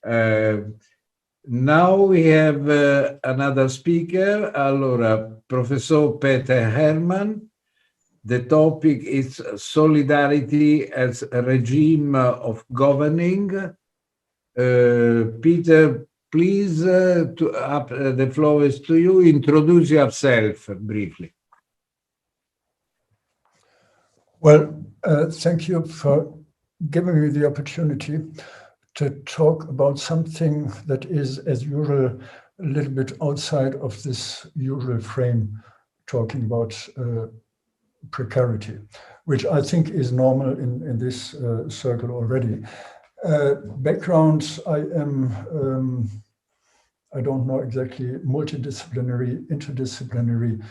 Now we have another speaker. Allora, Professor Peter Herman. The topic is solidarity as a regime of governing. Peter, please, the floor is to you. Introduce yourself briefly. Well, thank you for giving me the opportunity to talk about something that is, as usual, a little bit outside of this usual frame, talking about precarity, which I think is normal in this circle already. Background, I am, I don't know exactly, multidisciplinary, interdisciplinary,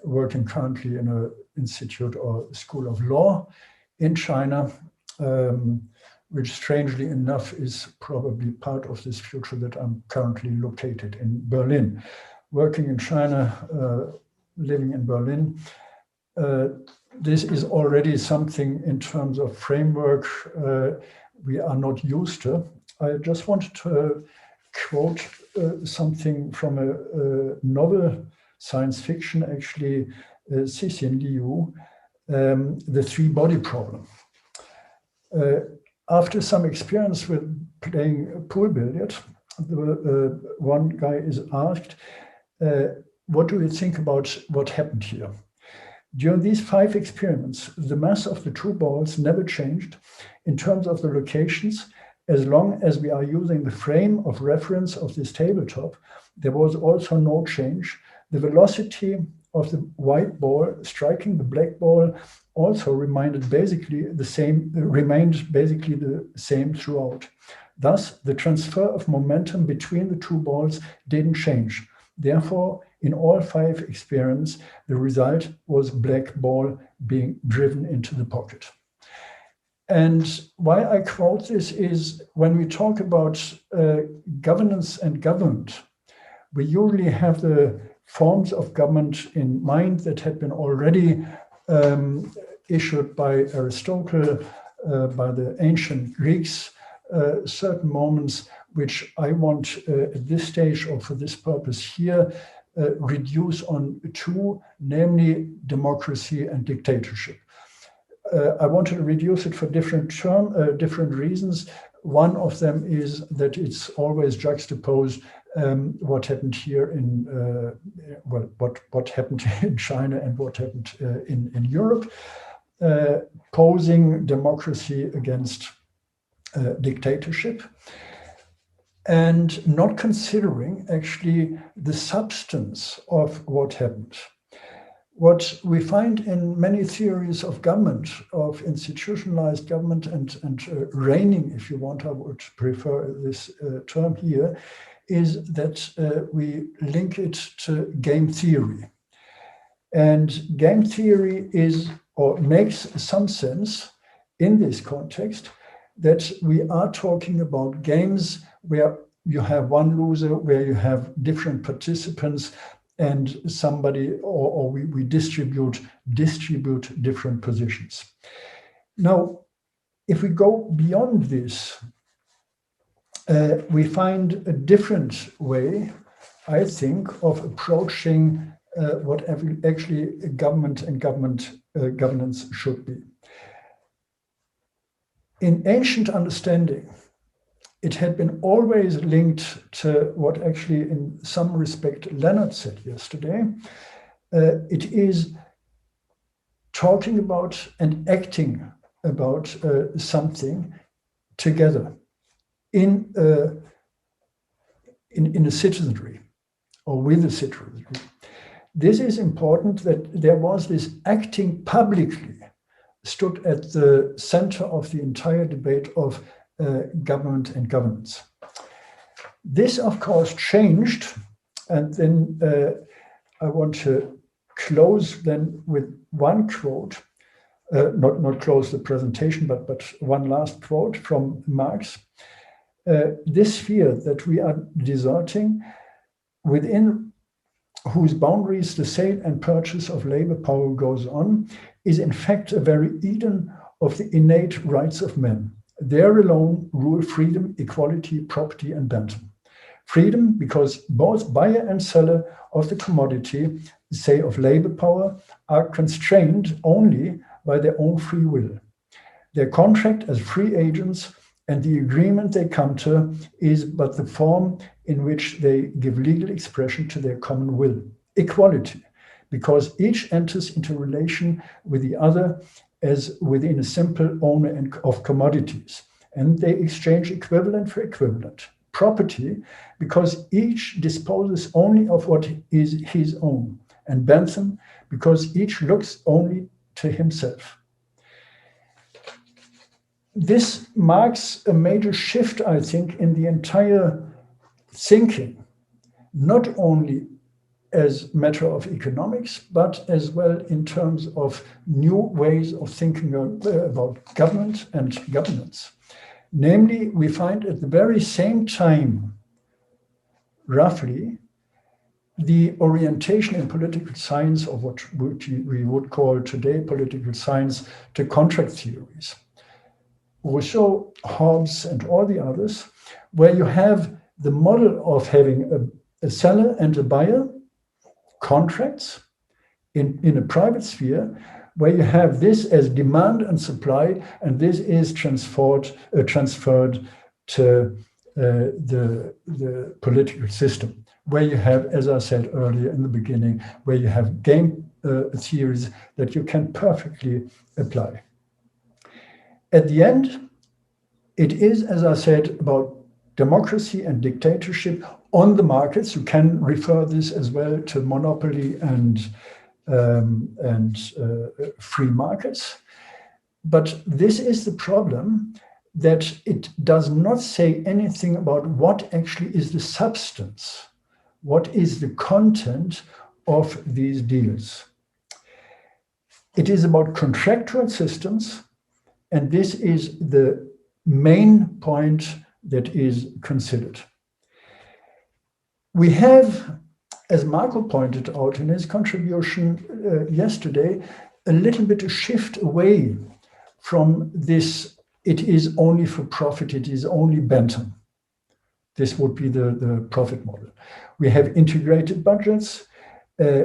working currently in an institute or school of law in China, which strangely enough is probably part of this future that I'm currently located in Berlin. Working in China, living in Berlin, this is already something in terms of framework we are not used to. I just wanted to quote something from a novel science fiction, actually, Cixin Liu, The Three-Body Problem. After some experience with playing pool billiard, one guy is asked, what do you think about what happened here? During these 5 experiments, the mass of the 2 balls never changed in terms of the locations. As long as we are using the frame of reference of this tabletop, there was also no change. The velocity of the white ball striking the black ball also remained basically the same throughout. Thus, the transfer of momentum between the 2 balls didn't change. Therefore, in all 5 experiments, the result was black ball being driven into the pocket. And why I quote this is when we talk about governance and government, we usually have the forms of government in mind that had been already issued by Aristotle, by the ancient Greeks, certain moments which I want at this stage or for this purpose here reduce on 2, namely democracy and dictatorship. I want to reduce it for different reasons. One of them is that it's always juxtaposed what happened here in, what happened in China and what happened in Europe, posing democracy against dictatorship, and not considering actually the substance of what happened. What we find in many theories of government, of institutionalized government and reigning, if you want, I would prefer this term here, is that we link it to game theory. And game theory is, or makes some sense in this context, that we are talking about games where you have one loser, where you have different participants, and somebody, or we distribute different positions. Now, if we go beyond this, we find a different way, I think, of approaching what actually government and governance should be. In ancient understanding, it had been always linked to what actually in some respect Leonard said yesterday. It is talking about and acting about something together in a citizenry or with a citizenry. This is important, that there was this acting publicly stood at the center of the entire debate of government and governance. This, of course, changed, and then I want to close then with one quote, not close the presentation, but one last quote from Marx. This sphere that we are deserting, within whose boundaries the sale and purchase of labor power goes on, is in fact a very Eden of the innate rights of men. There alone rule freedom, equality, property, and Bentham. Freedom, because both buyer and seller of the commodity, say of labor power, are constrained only by their own free will. Their contract as free agents and the agreement they come to is but the form in which they give legal expression to their common will. Equality, because each enters into relation with the other as within a simple owner of commodities, and they exchange equivalent for equivalent. Property, because each disposes only of what is his own, and Bentham, because each looks only to himself. This marks a major shift, I think, in the entire thinking, not only as matter of economics, but as well in terms of new ways of thinking about government and governance. Namely, we find at the very same time, roughly, the orientation in political science of what we would call today political science to contract theories. Rousseau, Hobbes, and all the others, where you have the model of having a seller and a buyer, contracts in a private sphere, where you have this as demand and supply, and this is transferred to the political system, where you have, as I said earlier in the beginning, where you have game theories that you can perfectly apply. At the end, it is, as I said, about democracy and dictatorship on the markets. You can refer this as well to monopoly and free markets. But this is the problem, that it does not say anything about what actually is the substance, what is the content of these deals. It is about contractual systems, and this is the main point that is considered. We have, as Marco pointed out in his contribution yesterday, a little bit a shift away from this, it is only for profit, it is only Bentham. This would be the profit model. We have integrated budgets.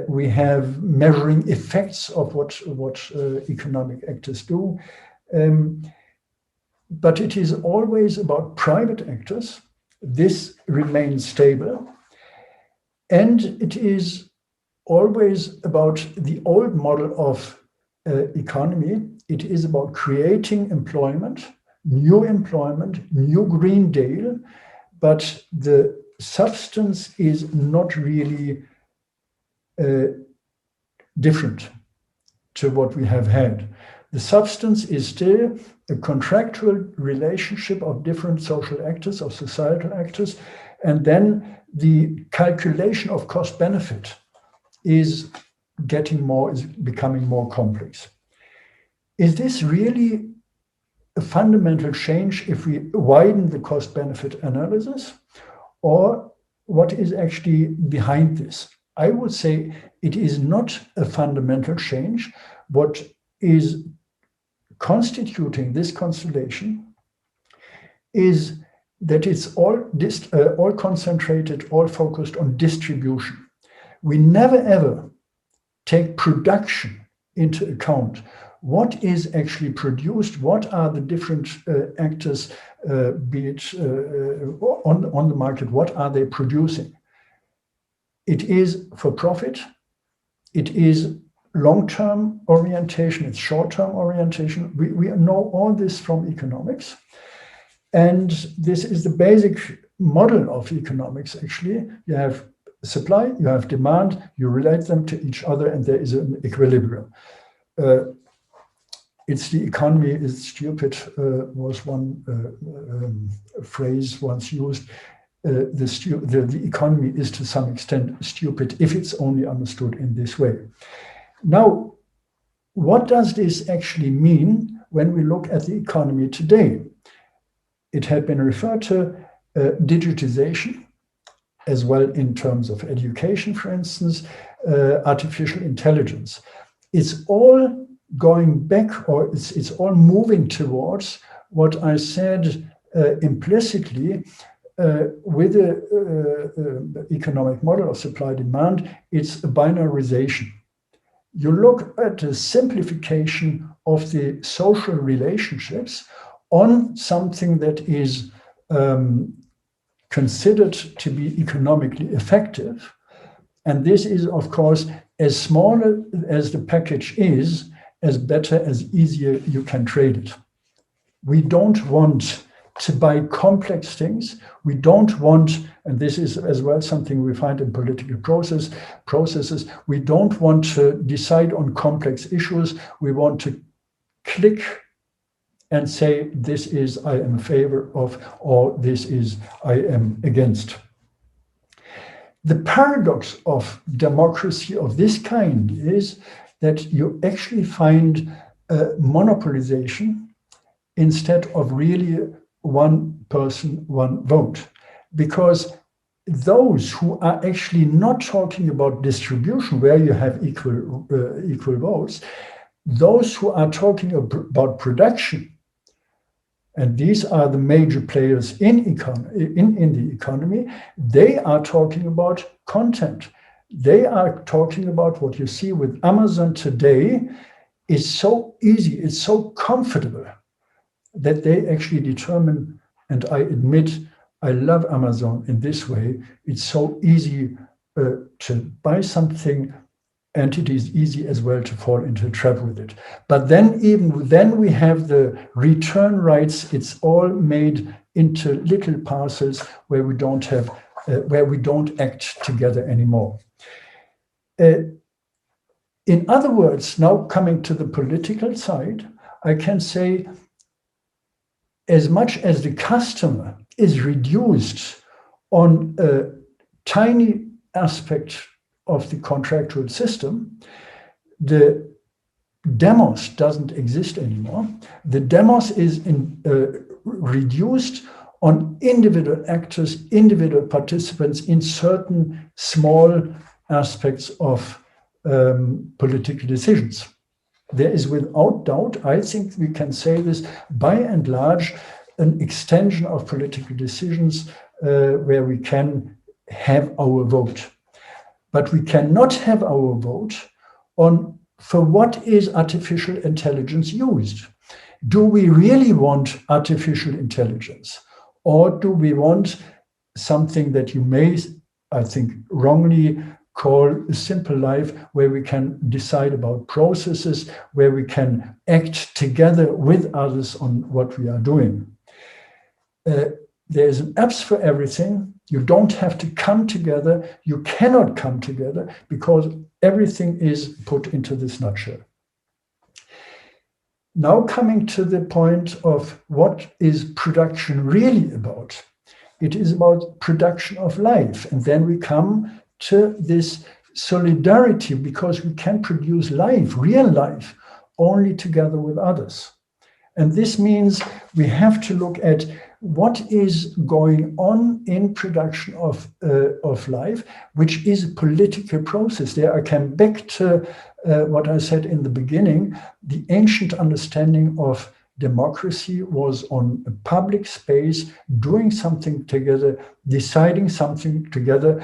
We have measuring effects of what economic actors do. But it is always about private actors. This remains stable. And it is always about the old model of economy. It is about creating employment, new Green Deal, but the substance is not really different to what we have had. The substance is still a contractual relationship of different social actors, of societal actors, and then the calculation of cost benefit is becoming more complex. Is this really a fundamental change if we widen the cost benefit analysis, or what is actually behind this? I would say it is not a fundamental change. What is constituting this constellation is that it's all concentrated, all focused on distribution. We never ever take production into account. What is actually produced? What are the different actors, be it on the market? What are they producing? It is for profit. It is long-term orientation. It's short-term orientation. We know all this from economics. And this is the basic model of economics, actually. You have supply, you have demand, you relate them to each other, and there is an equilibrium. It's the economy is stupid, was one phrase once used. The economy is to some extent stupid if it's only understood in this way. Now, what does this actually mean when we look at the economy today? It had been referred to digitization, as well in terms of education, for instance, artificial intelligence. It's all going back, or it's all moving towards what I said implicitly with the economic model of supply-demand, it's a binarization. You look at the simplification of the social relationships on something that is considered to be economically effective. And this is, of course, as small as the package is, as better, as easier you can trade it. We don't want to buy complex things. We don't want, and this is as well something we find in political processes, we don't want to decide on complex issues. We want to click and say, this is I am in favor of, or this is I am against. The paradox of democracy of this kind is that you actually find monopolization instead of really one person, one vote. Because those who are actually not talking about distribution, where you have equal votes, those who are talking about production, and these are the major players in the economy, they are talking about content. They are talking about what you see with Amazon today is so easy, it's so comfortable that they actually determine, and I admit, I love Amazon in this way. It's so easy to buy something, and it is easy as well to fall into a trap with it. But then even then we have the return rights. It's all made into little parcels where we don't have, where we don't act together anymore. In other words, now coming to the political side, I can say, as much as the customer is reduced on a tiny aspect of the contractual system, the demos doesn't exist anymore. The demos is reduced on individual actors, individual participants in certain small aspects of political decisions. There is without doubt, I think we can say this, by and large, an extension of political decisions where we can have our vote. But we cannot have our vote on for what is artificial intelligence used. Do we really want artificial intelligence? Or do we want something that you may, I think, wrongly call a simple life, where we can decide about processes, where we can act together with others on what we are doing? There is an apps for everything. You don't have to come together. You cannot come together because everything is put into this nutshell. Now coming to the point of what is production really about? It is about production of life. And then we come to this solidarity, because we can produce life, real life, only together with others. And this means we have to look at what is going on in production of life, which is a political process. There I come back to what I said in the beginning. The ancient understanding of democracy was on a public space, doing something together, deciding something together.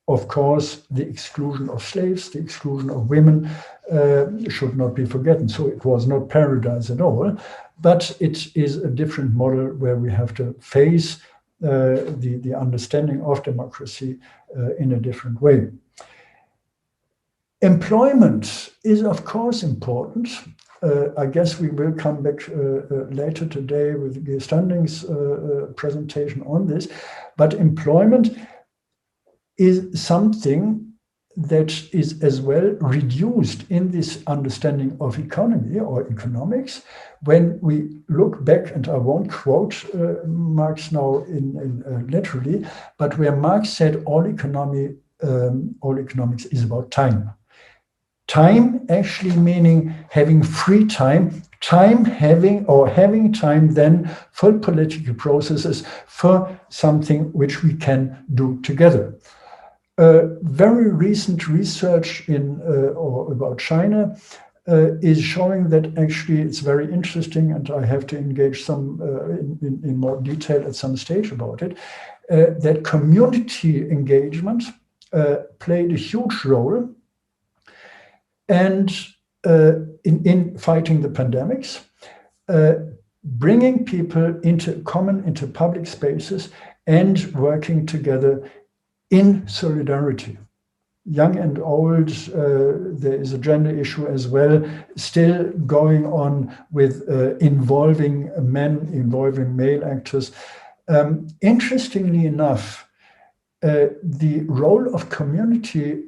Of course, the exclusion of slaves, the exclusion of women should not be forgotten. So it was not paradise at all, but it is a different model where we have to face the understanding of democracy in a different way. Employment is, of course, important. I guess we will come back later today with Geir Standing's presentation on this, but employment is something that is as well reduced in this understanding of economy or economics. When we look back, and I won't quote Marx now in literally, but where Marx said all economics is about time. Time actually meaning having free time, having time then for political processes, for something which we can do together. Very recent research about China is showing that actually it's very interesting, and I have to engage some in more detail at some stage about it, that community engagement played a huge role and in fighting the pandemics, bringing people into public spaces and working together in solidarity. Young and old, there is a gender issue as well, still going on with involving men, involving male actors. Interestingly enough, the role of community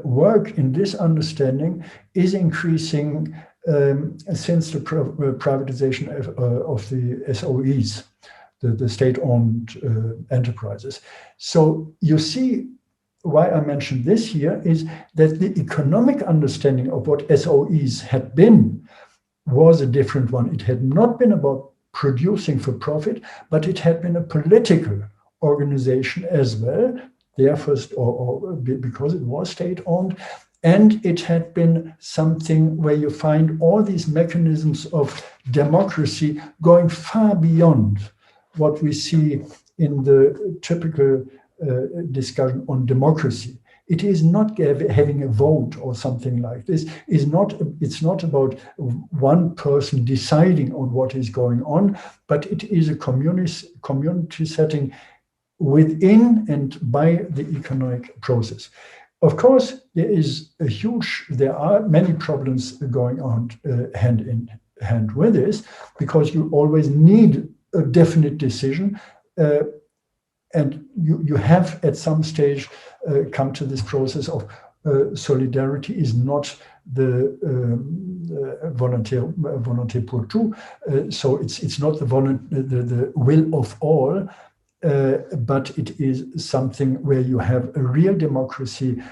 work in this understanding is increasing since the privatization of the SOEs, the state-owned enterprises. So you see, why I mentioned this here is that the economic understanding of what SOEs had been was a different one. It had not been about producing for profit, but it had been a political organization as well, therefore, because it was state-owned, and it had been something where you find all these mechanisms of democracy going far beyond what we see in the typical discussion on democracy. It is not having a vote or something like this. It's not about one person deciding on what is going on, but it is a community setting within and by the economic process. Of course, there are many problems going on hand in hand with this, because you always need a definite decision. And you have at some stage come to this process of solidarity is not the volonté pour tout. So it's not the will of all, but it is something where you have a real democracy,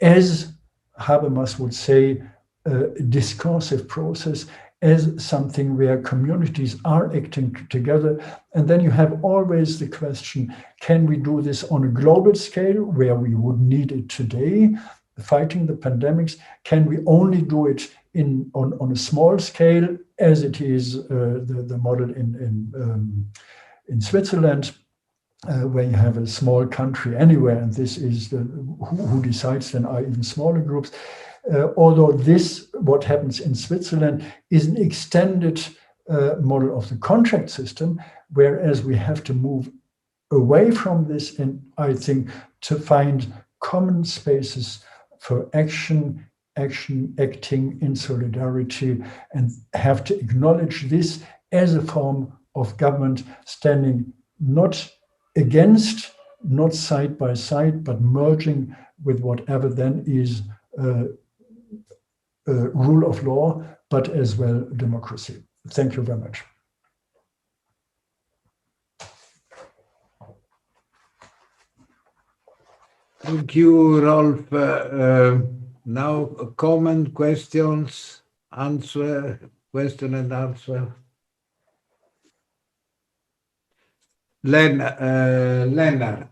as Habermas would say, a discursive process, as something where communities are acting together. And then you have always the question, can we do this on a global scale where we would need it today, fighting the pandemics? Can we only do it on a small scale, as it is the model in Switzerland, where you have a small country anywhere, and this is who decides then are even smaller groups. Although what happens in Switzerland is an extended model of the contract system, whereas we have to move away from this, and I think to find common spaces for acting in solidarity, and have to acknowledge this as a form of government standing not against, not side by side, but merging with whatever then is rule of law, but as well democracy. Thank you very much. Thank you, Rolf. Now, comment, questions, question and answer. Lennart.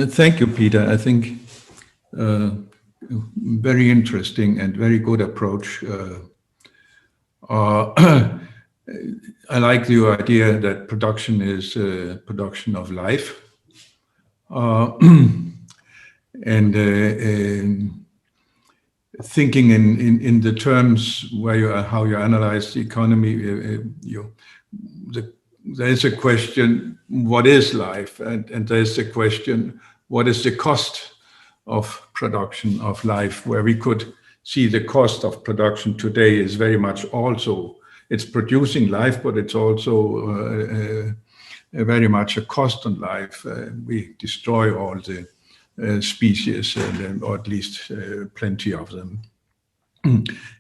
Thank you, Peter. I think very interesting and very good approach. I like the idea that production is production of life, and thinking in the terms where how you analyze the economy, there is a question, what is life? And there's a question, what is the cost of production of life? Where we could see the cost of production today is very much also, it's producing life, but it's also very much a cost on life. We destroy all the species, or at least plenty of them.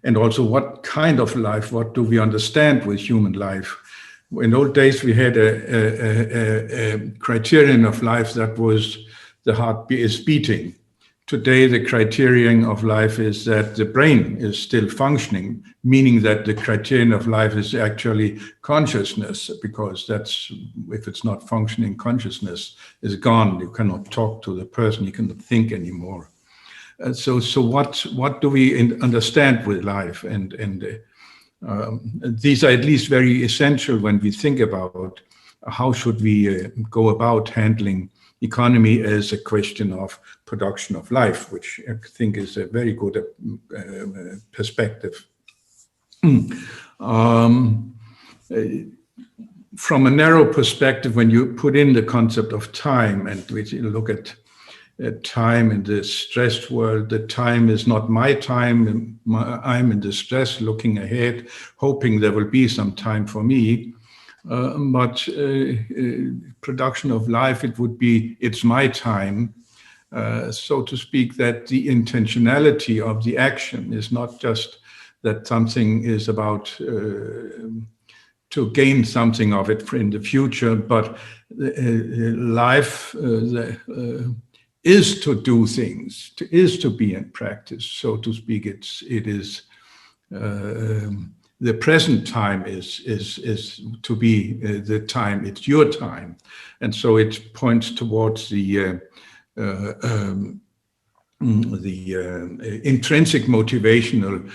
And also, what kind of life, what do we understand with human life? In old days, we had a criterion of life that was the heart is beating. today the criterion of life is that the brain is still functioning, meaning that the criterion of life is actually consciousness, because that's, if it's not functioning, consciousness is gone. You cannot talk to the person, you cannot think anymore. So what do we understand with life? And these are at least very essential when we think about how should we go about handling economy as a question of production of life, which I think is a very good perspective. From a narrow perspective, when you put in the concept of time and we look at time in the stressed world, the time is not my time. I'm in the stress, looking ahead, hoping there will be some time for me. But production of life, it would be, it's my time, so to speak, that the intentionality of the action is not just that something is about to gain something of it in the future, but life is to do things, is to be in practice, so to speak. It is the present time is to be the time. It's your time, and so it points towards the intrinsic motivational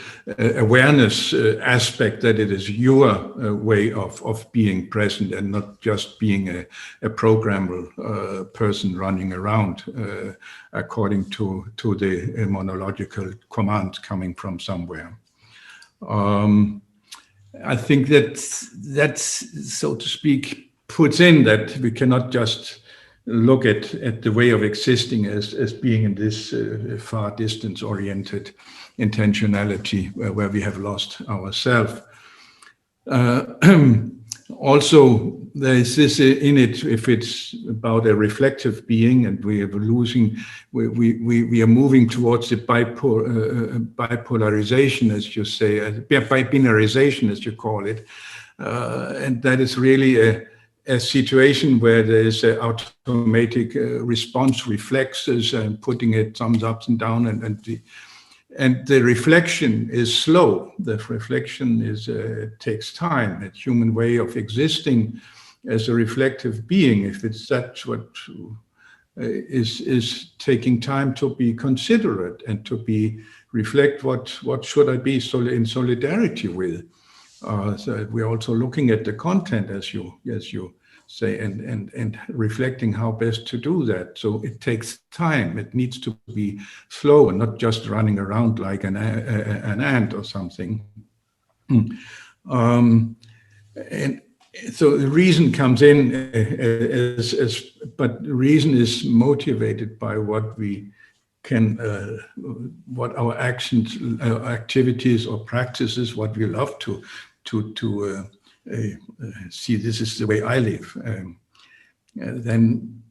awareness aspect, that it is your way of being present and not just being a programmable person running around according to the monological command coming from somewhere. I think that's, so to speak, puts in that we cannot just look at the way of existing as being in this far distance oriented intentionality where we have lost ourselves. Also, there is this in it, if it's about a reflective being, and we are moving towards the bipolarization, as you say, binarization, as you call it, and that is really a situation where there is an automatic response, reflexes, and putting it thumbs up and down, and the reflection is slow. The reflection takes time. A human way of existing as a reflective being, if it's that's what is taking time to be considerate and to be reflect what should I be in solidarity with. So we're also looking at the content, as you say, and reflecting how best to do that. So it takes time. It needs to be slow and not just running around like an ant or something. And so the reason comes in but reason is motivated by what we can, what our actions, activities or practices, what we love to see. This is the way I live. Then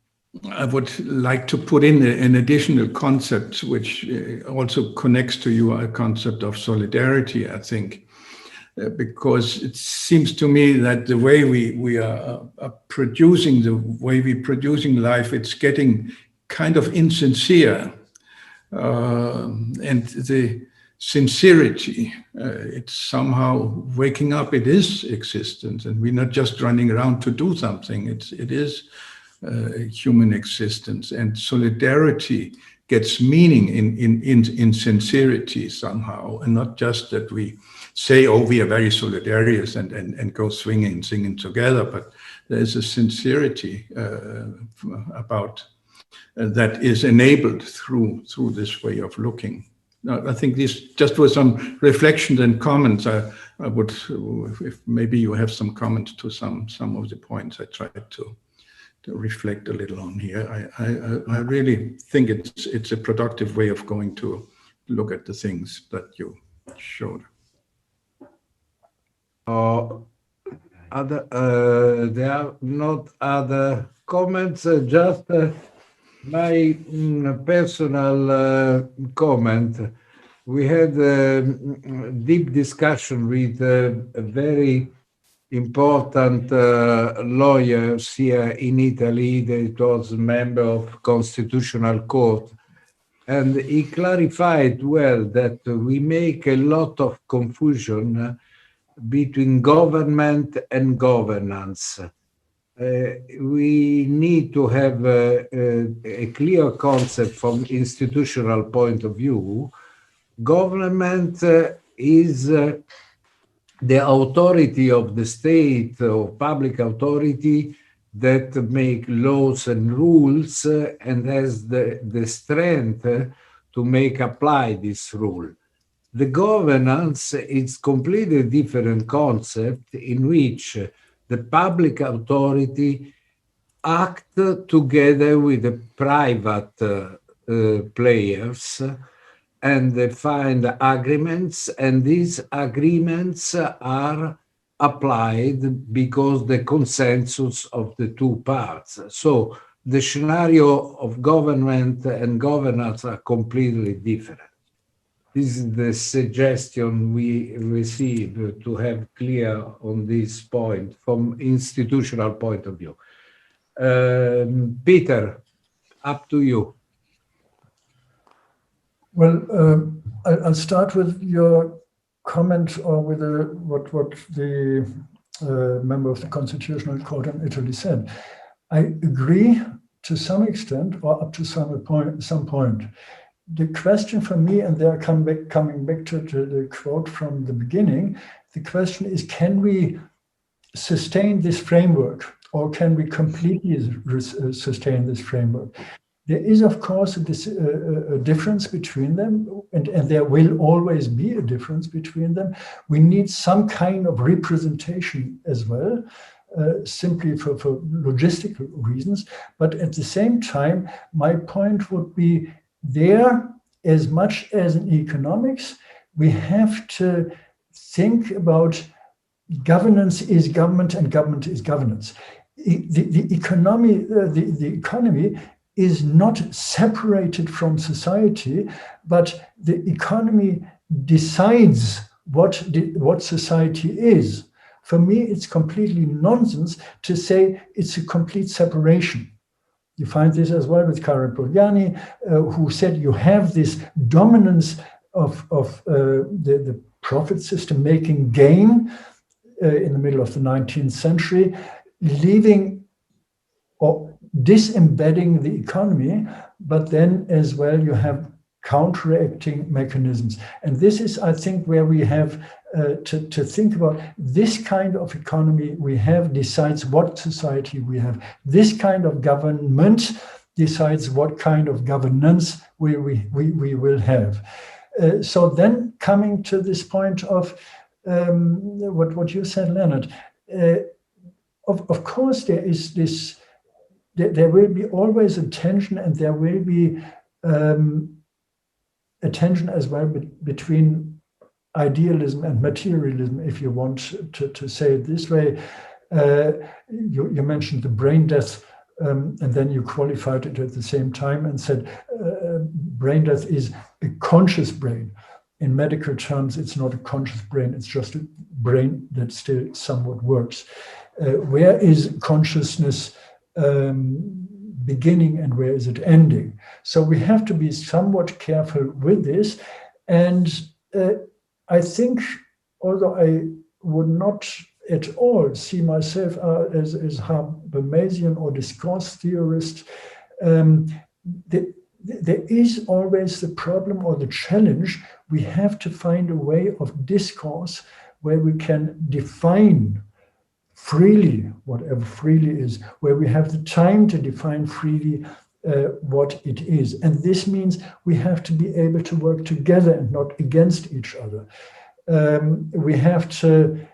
I would like to put in an additional concept, which also connects to your concept of solidarity, I think, because it seems to me that the way we are producing, the way we're producing life, it's getting kind of insincere. And the sincerity, it's somehow waking up. It is existence, and we're not just running around to do something. It is human existence, and solidarity gets meaning in sincerity somehow, and not just that we say, oh, we are very solidarious and go swinging and singing together, but there's a sincerity about that is enabled through this way of looking. Now, I think these just were some reflections and comments. I would, if maybe you have some comments to some of the points I tried to reflect a little on here. I really think it's a productive way of going to look at the things that you showed. There are not other comments, just my personal comment. We had a deep discussion with very important lawyers here in Italy. That was a member of Constitutional Court, And he clarified well that we make a lot of confusion between government and governance. We need to have a clear concept from institutional point of view. Government is the authority of the state or public authority that make laws and rules and has the strength to make apply this rule. The governance is completely different concept in which the public authority act together with the private players and they find agreements, and these agreements are applied because the consensus of the two parts. So the scenario of government and governance are completely different. This is the suggestion we receive to have clear on this point from institutional point of view. Peter, up to you. Well, I'll start with your comment or with what the member of the Constitutional Court in Italy said. I agree to some extent or up to some point. The question for me, and there coming back to the quote from the beginning, the question is, can we sustain this framework or can we completely sustain this framework? There is, of course, a difference between them, and there will always be a difference between them. We need some kind of representation as well, simply for logistical reasons. But at the same time, my point would be there, as much as in economics, we have to think about governance is government and government is governance. The economy is not separated from society, but the economy decides what society is. For me, it's completely nonsense to say it's a complete separation. You find this as well with Karen Polanyi, who said you have this dominance of the profit system making gain in the middle of the 19th century, leaving or disembedding the economy, but then as well you have counteracting mechanisms. And this is, I think, where we have to think about this kind of economy we have decides what society we have. This kind of government decides what kind of governance we will have. So then coming to this point of what you said, Leonard, of course there is this, there will be always a tension, and there will be a tension as well between idealism and materialism, if you want to say it this way. You mentioned the brain death, and then you qualified it at the same time and said brain death is a conscious brain. In medical terms, it's not a conscious brain, it's just a brain that still somewhat works. Where is consciousness beginning and where is it ending? So we have to be somewhat careful with this. And I think, although I would not at all see myself as Habermasian or discourse theorist, there is always the problem or the challenge. We have to find a way of discourse where we can define freely, whatever freely is, where we have the time to define freely what it is. And this means we have to be able to work together and not against each other. We have to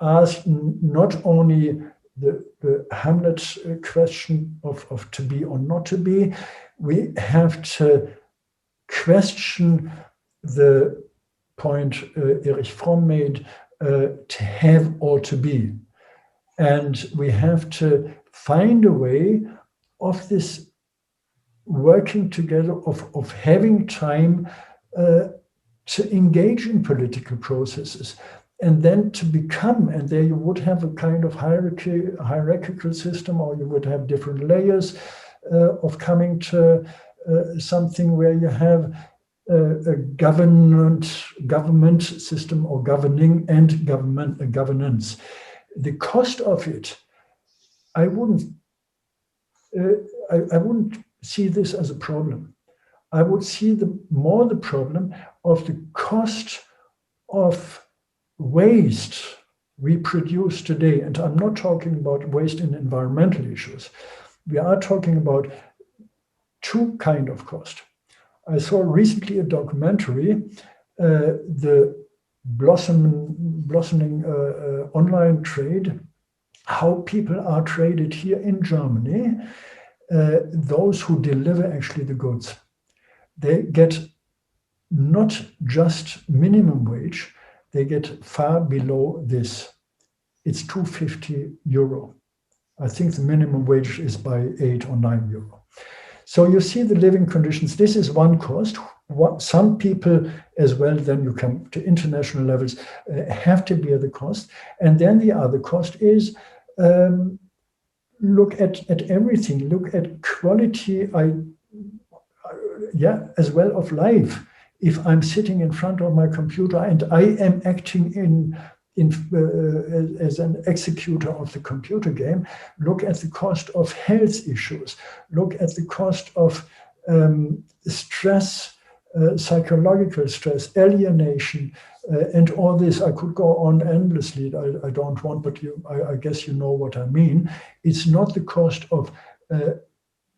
ask not only the Hamlet question of to be or not to be, we have to question the point Erich Fromm made, to have or to be. And we have to find a way of this working together, of having time to engage in political processes, and then to become, and there you would have a kind of hierarchical system, or you would have different layers of coming to something where you have a government system or governing and governance. The cost of it, I wouldn't see this as a problem. I would see more the problem of the cost of waste we produce today. And I'm not talking about waste in environmental issues. We are talking about two kinds of cost. I saw recently a documentary, the blossoming online trade, how people are traded here in Germany, those who deliver actually the goods. They get not just minimum wage, they get far below this. It's 250 euro. I think the minimum wage is by 8 or 9 euro. So you see the living conditions. This is one cost. Some people as well, then you come to international levels, have to bear the cost. And then the other cost is look at everything. Look at quality, as well of life. If I'm sitting in front of my computer and I am acting as an executor of the computer game, look at the cost of health issues, look at the cost of stress, psychological stress, alienation, and all this. I could go on endlessly. I don't want, but I guess you know what I mean. It's not the cost of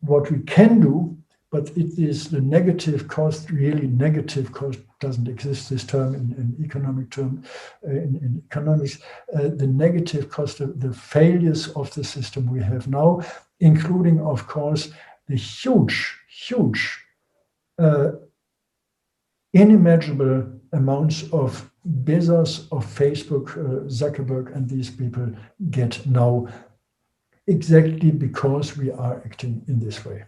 what we can do, but it is the negative cost. Really, negative cost doesn't exist, this term in economic term, in economics. The negative cost of the failures of the system we have now, including, of course, the huge unimaginable amounts of Bezos, of Facebook, Zuckerberg, and these people get now, exactly because we are acting in this way.